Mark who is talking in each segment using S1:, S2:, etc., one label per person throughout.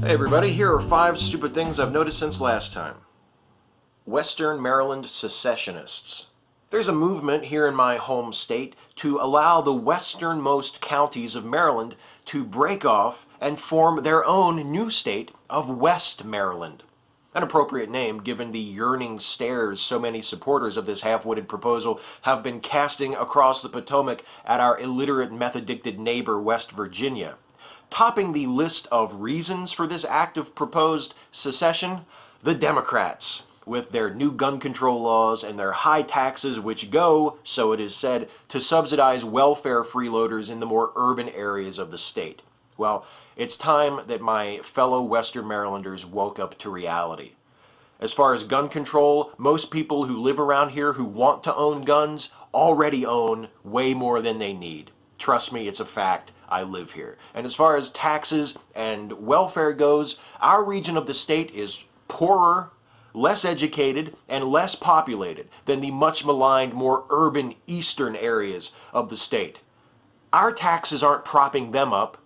S1: Hey everybody, here are 5 stupid things I've noticed since last time. Western Maryland secessionists. There's a movement here in my home state to allow the westernmost counties of Maryland to break off and form their own new state of West Maryland. An appropriate name given the yearning stares so many supporters of this half-witted proposal have been casting across the Potomac at our illiterate meth-addicted neighbor West Virginia. Topping the list of reasons for this act of proposed secession, the Democrats, with their new gun control laws and their high taxes which go, so it is said, to subsidize welfare freeloaders in the more urban areas of the state. Well, it's time that my fellow Western Marylanders woke up to reality. As far as gun control, most people who live around here who want to own guns already own way more than they need. Trust me, it's a fact. I live here. And as far as taxes and welfare goes, our region of the state is poorer, less educated, and less populated than the much maligned, more urban eastern areas of the state. Our taxes aren't propping them up.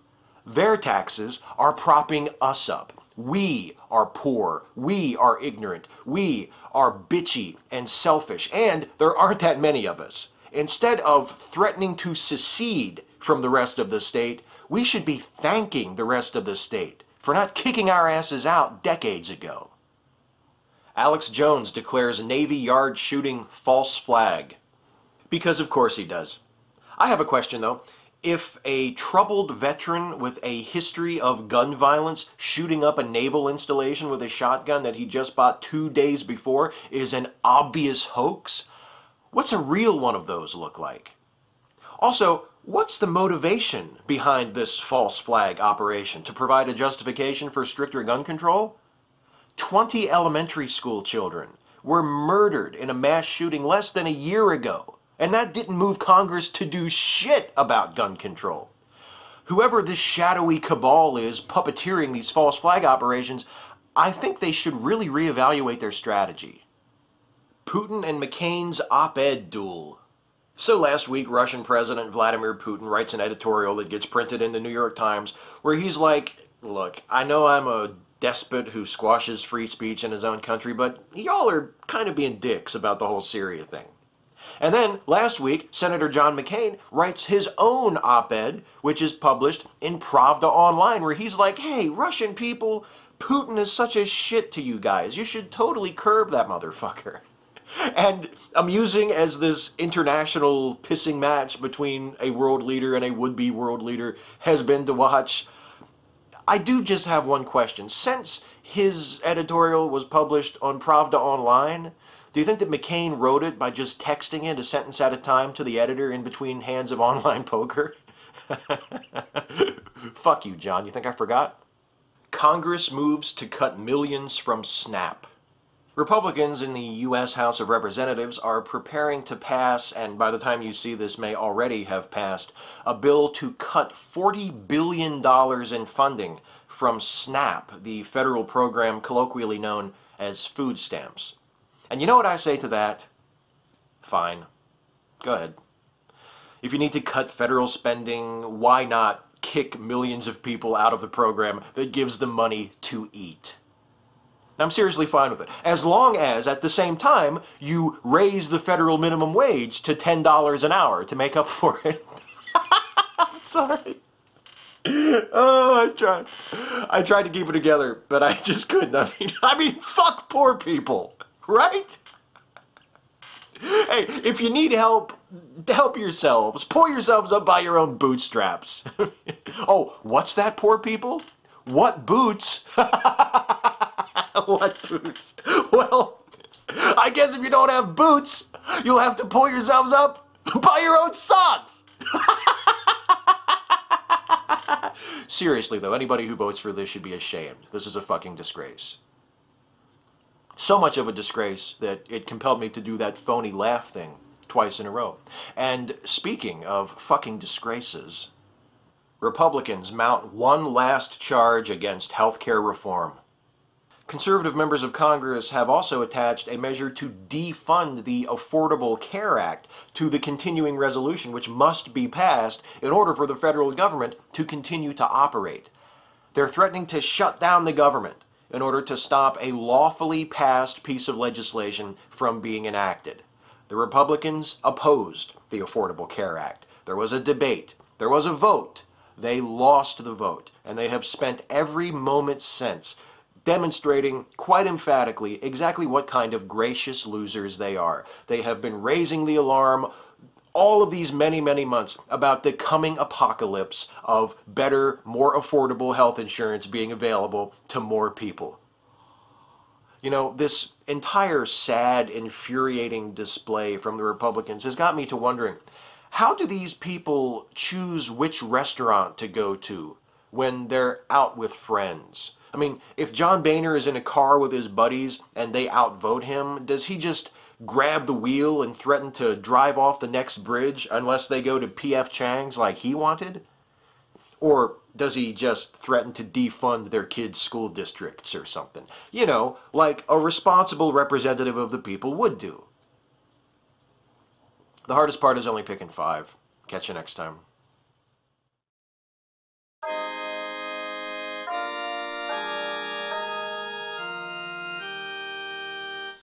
S1: Their taxes are propping us up. We are poor. We are ignorant. We are bitchy and selfish. And there aren't that many of us. Instead of threatening to secede from the rest of the state, we should be thanking the rest of the state for not kicking our asses out decades ago. Alex Jones declares Navy Yard shooting false flag. Because of course he does. I have a question though. If a troubled veteran with a history of gun violence shooting up a naval installation with a shotgun that he just bought 2 days before is an obvious hoax, what's a real one of those look like? Also, what's the motivation behind this false flag operation? To provide a justification for stricter gun control? 20 elementary school children were murdered in a mass shooting less than a year ago, and that didn't move Congress to do shit about gun control. Whoever this shadowy cabal is puppeteering these false flag operations, I think they should really reevaluate their strategy. Putin and McCain's op-ed duel. So last week, Russian President Vladimir Putin writes an editorial that gets printed in the New York Times where he's like, look, I know I'm a despot who squashes free speech in his own country, but y'all are kind of being dicks about the whole Syria thing. And then last week, Senator John McCain writes his own op-ed, which is published in Pravda Online, where he's like, hey, Russian people, Putin is such a shit to you guys. You should totally curb that motherfucker. And amusing as this international pissing match between a world leader and a would-be world leader has been to watch, I do just have one question. Since his editorial was published on Pravda Online, do you think that McCain wrote it by just texting it a sentence at a time to the editor in between hands of online poker? Fuck you, John. You think I forgot? Congress moves to cut millions from SNAP. Republicans in the U.S. House of Representatives are preparing to pass, and by the time you see this may already have passed, a bill to cut $40 billion in funding from SNAP, the federal program colloquially known as food stamps. And you know what I say to that? Fine. Go ahead. If you need to cut federal spending, why not kick millions of people out of the program that gives them money to eat? I'm seriously fine with it. As long as, at the same time, you raise the federal minimum wage to $10 an hour to make up for it. I'm sorry. Oh, I tried to keep it together, but I just couldn't. I mean, fuck poor people, right? Hey, if you need help, help yourselves. Pull yourselves up by your own bootstraps. Oh, what's that, poor people? What boots? What boots? Well, I guess if you don't have boots, you'll have to pull yourselves up by your own socks. Seriously though, anybody who votes for this should be ashamed. This is a fucking disgrace. So much of a disgrace that it compelled me to do that phony laugh thing twice in a row. And speaking of fucking disgraces, Republicans mount one last charge against healthcare reform. Conservative members of Congress have also attached a measure to defund the Affordable Care Act to the continuing resolution, which must be passed in order for the federal government to continue to operate. They're threatening to shut down the government in order to stop a lawfully passed piece of legislation from being enacted. The Republicans opposed the Affordable Care Act. There was a debate. There was a vote. They lost the vote, and they have spent every moment since demonstrating quite emphatically exactly what kind of gracious losers they are. They have been raising the alarm all of these many, many months about the coming apocalypse of better, more affordable health insurance being available to more people. You know, this entire sad, infuriating display from the Republicans has got me to wondering, how do these people choose which restaurant to go to when they're out with friends? I mean, if John Boehner is in a car with his buddies and they outvote him, does he just grab the wheel and threaten to drive off the next bridge unless they go to P.F. Chang's like he wanted? Or does he just threaten to defund their kids' school districts or something? You know, like a responsible representative of the people would do. The hardest part is only picking 5. Catch you next time.